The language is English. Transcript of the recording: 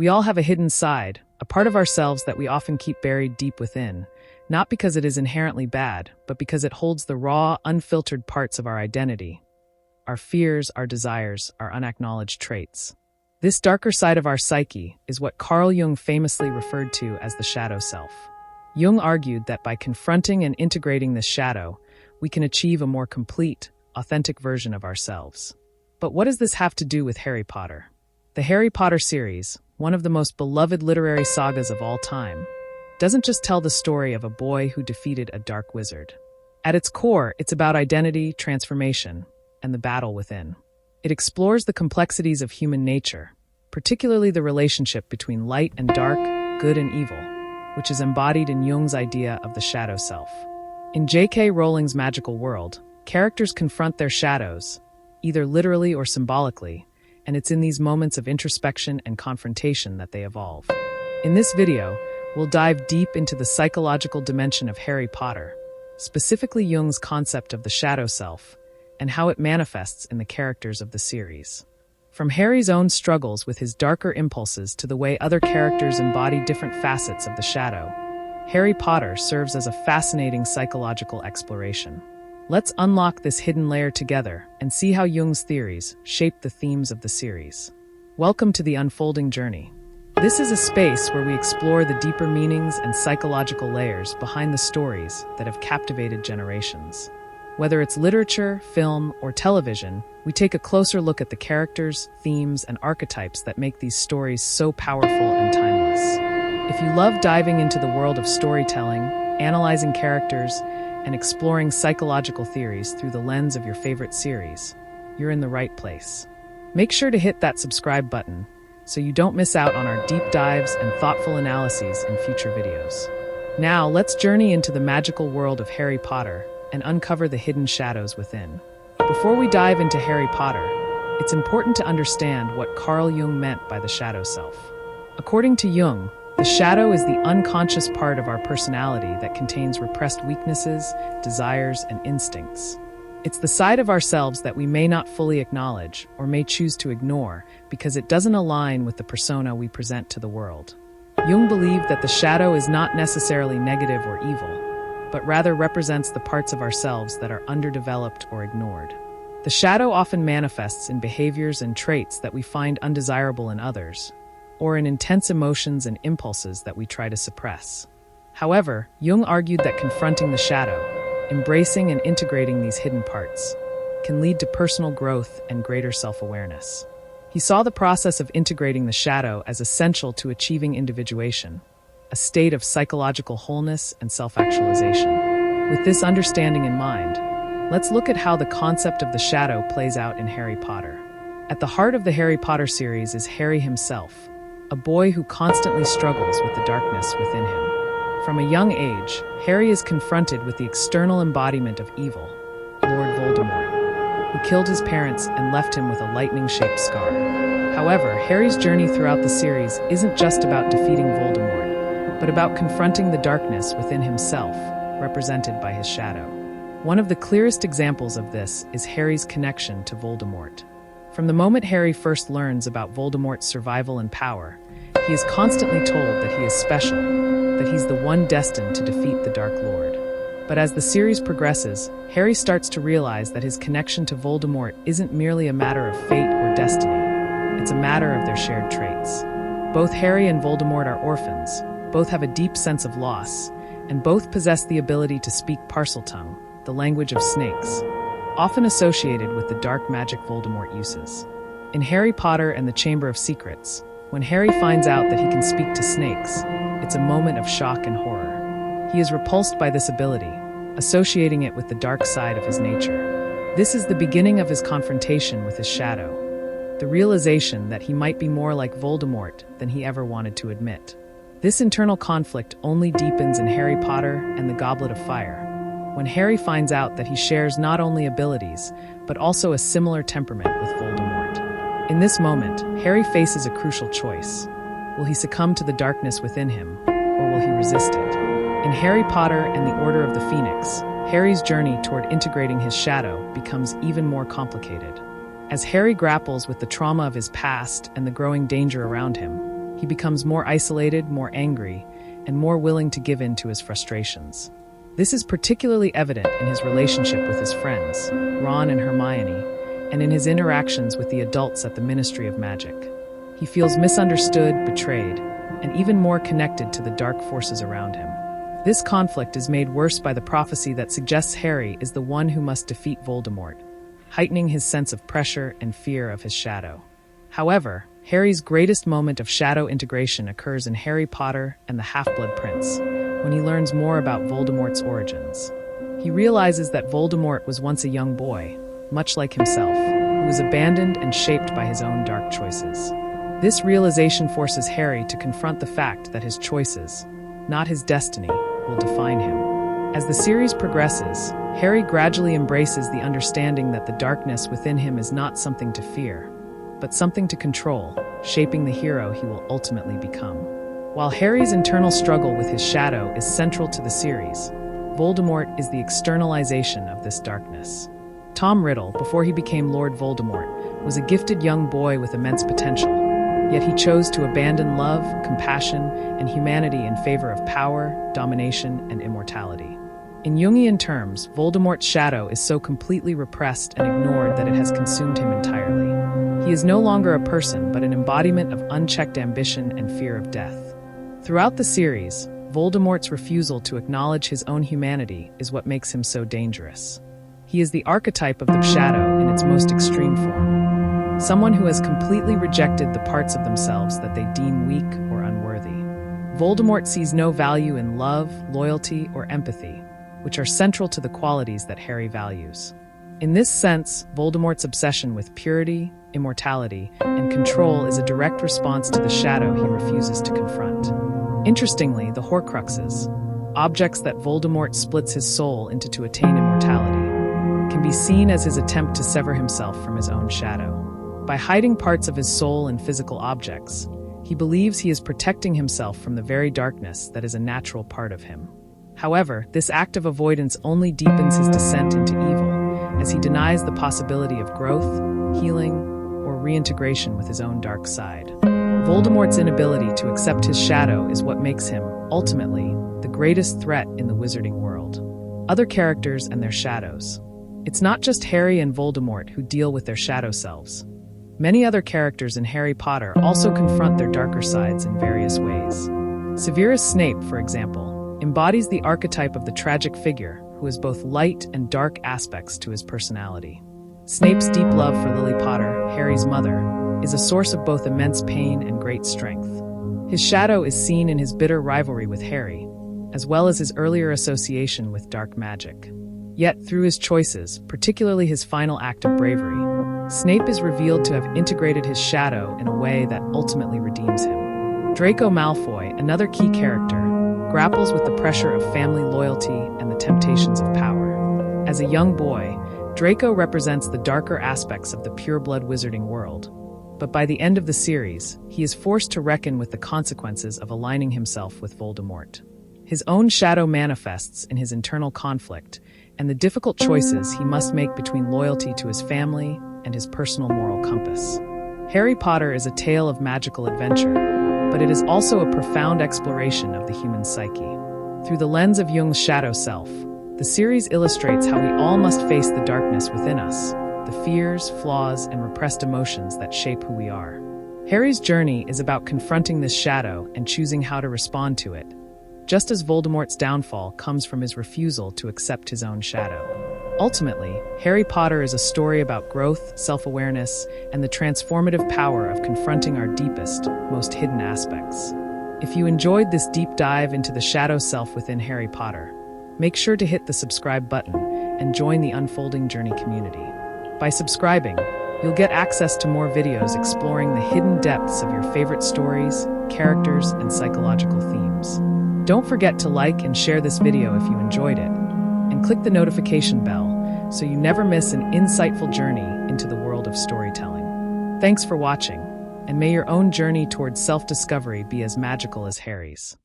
We all have a hidden side, a part of ourselves that we often keep buried deep within, not because it is inherently bad, but because it holds the raw, unfiltered parts of our identity, our fears, our desires, our unacknowledged traits. This darker side of our psyche is what Carl Jung famously referred to as the shadow self. Jung argued that by confronting and integrating this shadow, we can achieve a more complete, authentic version of ourselves. But what does this have to do with Harry Potter? The Harry Potter series, one of the most beloved literary sagas of all time, doesn't just tell the story of a boy who defeated a dark wizard. At its core, it's about identity, transformation, and the battle within. It explores the complexities of human nature, particularly the relationship between light and dark, good and evil, which is embodied in Jung's idea of the shadow self. In J.K. Rowling's magical world, characters confront their shadows, either literally or symbolically, and it's in these moments of introspection and confrontation that they evolve. In this video, we'll dive deep into the psychological dimension of Harry Potter, specifically Jung's concept of the shadow self, and how it manifests in the characters of the series. From Harry's own struggles with his darker impulses to the way other characters embody different facets of the shadow, Harry Potter serves as a fascinating psychological exploration. Let's unlock this hidden layer together and see how Jung's theories shape the themes of the series. Welcome to the unfolding journey. This is a space where we explore the deeper meanings and psychological layers behind the stories that have captivated generations. Whether it's literature, film, or television, we take a closer look at the characters, themes, and archetypes that make these stories so powerful and timeless. If you love diving into the world of storytelling, analyzing characters, and exploring psychological theories through the lens of your favorite series, you're in the right place. Make sure to hit that subscribe button so you don't miss out on our deep dives and thoughtful analyses in future videos. Now, let's journey into the magical world of Harry Potter and uncover the hidden shadows within. Before we dive into Harry Potter, it's important to understand what Carl Jung meant by the shadow self. According to Jung, the shadow is the unconscious part of our personality that contains repressed weaknesses, desires, and instincts. It's the side of ourselves that we may not fully acknowledge or may choose to ignore because it doesn't align with the persona we present to the world. Jung believed that the shadow is not necessarily negative or evil, but rather represents the parts of ourselves that are underdeveloped or ignored. The shadow often manifests in behaviors and traits that we find undesirable in others, or in intense emotions and impulses that we try to suppress. However, Jung argued that confronting the shadow, embracing and integrating these hidden parts, can lead to personal growth and greater self-awareness. He saw the process of integrating the shadow as essential to achieving individuation, a state of psychological wholeness and self-actualization. With this understanding in mind, let's look at how the concept of the shadow plays out in Harry Potter. At the heart of the Harry Potter series is Harry himself, a boy who constantly struggles with the darkness within him. From a young age, Harry is confronted with the external embodiment of evil, Lord Voldemort, who killed his parents and left him with a lightning-shaped scar. However, Harry's journey throughout the series isn't just about defeating Voldemort, but about confronting the darkness within himself, represented by his shadow. One of the clearest examples of this is Harry's connection to Voldemort. From the moment Harry first learns about Voldemort's survival and power, he is constantly told that he is special, that he's the one destined to defeat the Dark Lord. But as the series progresses, Harry starts to realize that his connection to Voldemort isn't merely a matter of fate or destiny, it's a matter of their shared traits. Both Harry and Voldemort are orphans, both have a deep sense of loss, and both possess the ability to speak Parseltongue, the language of snakes, often associated with the dark magic Voldemort uses. In Harry Potter and the Chamber of Secrets, when Harry finds out that he can speak to snakes, it's a moment of shock and horror. He is repulsed by this ability, associating it with the dark side of his nature. This is the beginning of his confrontation with his shadow, the realization that he might be more like Voldemort than he ever wanted to admit. This internal conflict only deepens in Harry Potter and the Goblet of Fire, when Harry finds out that he shares not only abilities, but also a similar temperament with Voldemort. In this moment, Harry faces a crucial choice. Will he succumb to the darkness within him, or will he resist it? In Harry Potter and the Order of the Phoenix, Harry's journey toward integrating his shadow becomes even more complicated. As Harry grapples with the trauma of his past and the growing danger around him, He becomes more isolated, more angry, and more willing to give in to his frustrations. This is particularly evident in his relationship with his friends, Ron and Hermione, and in his interactions with the adults at the Ministry of Magic. He feels misunderstood, betrayed, and even more connected to the dark forces around him. This conflict is made worse by the prophecy that suggests Harry is the one who must defeat Voldemort, heightening his sense of pressure and fear of his shadow. However, Harry's greatest moment of shadow integration occurs in Harry Potter and the Half-Blood Prince, when he learns more about Voldemort's origins. He realizes that Voldemort was once a young boy, much like himself, who was abandoned and shaped by his own dark choices. This realization forces Harry to confront the fact that his choices, not his destiny, will define him. As the series progresses, Harry gradually embraces the understanding that the darkness within him is not something to fear, but something to control, shaping the hero he will ultimately become. While Harry's internal struggle with his shadow is central to the series, Voldemort is the externalization of this darkness. Tom Riddle, before he became Lord Voldemort, was a gifted young boy with immense potential, yet he chose to abandon love, compassion, and humanity in favor of power, domination, and immortality. In Jungian terms, Voldemort's shadow is so completely repressed and ignored that it has consumed him entirely. He is no longer a person, but an embodiment of unchecked ambition and fear of death. Throughout the series, Voldemort's refusal to acknowledge his own humanity is what makes him so dangerous. He is the archetype of the shadow in its most extreme form. Someone who has completely rejected the parts of themselves that they deem weak or unworthy. Voldemort sees no value in love, loyalty, or empathy, which are central to the qualities that Harry values. In this sense, Voldemort's obsession with purity, immortality, and control is a direct response to the shadow he refuses to confront. Interestingly, the Horcruxes, objects that Voldemort splits his soul into to attain immortality, can be seen as his attempt to sever himself from his own shadow. By hiding parts of his soul in physical objects, he believes he is protecting himself from the very darkness that is a natural part of him. However, this act of avoidance only deepens his descent into evil, as he denies the possibility of growth, healing, or reintegration with his own dark side. Voldemort's inability to accept his shadow is what makes him, ultimately, the greatest threat in the wizarding world. Other characters and their shadows. It's not just Harry and Voldemort who deal with their shadow selves. Many other characters in Harry Potter also confront their darker sides in various ways. Severus Snape, for example, embodies the archetype of the tragic figure who has both light and dark aspects to his personality. Snape's deep love for Lily Potter, Harry's mother, is a source of both immense pain and great strength. His shadow is seen in his bitter rivalry with Harry, as well as his earlier association with dark magic. Yet, through his choices, particularly his final act of bravery, Snape is revealed to have integrated his shadow in a way that ultimately redeems him. Draco Malfoy, another key character, grapples with the pressure of family loyalty and the temptations of power. As a young boy, Draco represents the darker aspects of the pureblood wizarding world. But by the end of the series, he is forced to reckon with the consequences of aligning himself with Voldemort. His own shadow manifests in his internal conflict and the difficult choices he must make between loyalty to his family and his personal moral compass. Harry Potter is a tale of magical adventure, but it is also a profound exploration of the human psyche. Through the lens of Jung's shadow self, the series illustrates how we all must face the darkness within us, the fears, flaws, and repressed emotions that shape who we are. Harry's journey is about confronting this shadow and choosing how to respond to it, just as Voldemort's downfall comes from his refusal to accept his own shadow. Ultimately, Harry Potter is a story about growth, self-awareness, and the transformative power of confronting our deepest, most hidden aspects. If you enjoyed this deep dive into the shadow self within Harry Potter, make sure to hit the subscribe button and join the Unfolding Journey community. By subscribing, you'll get access to more videos exploring the hidden depths of your favorite stories, characters, and psychological themes. Don't forget to like and share this video if you enjoyed it, and click the notification bell so you never miss an insightful journey into the world of storytelling. Thanks for watching, and may your own journey towards self-discovery be as magical as Harry's.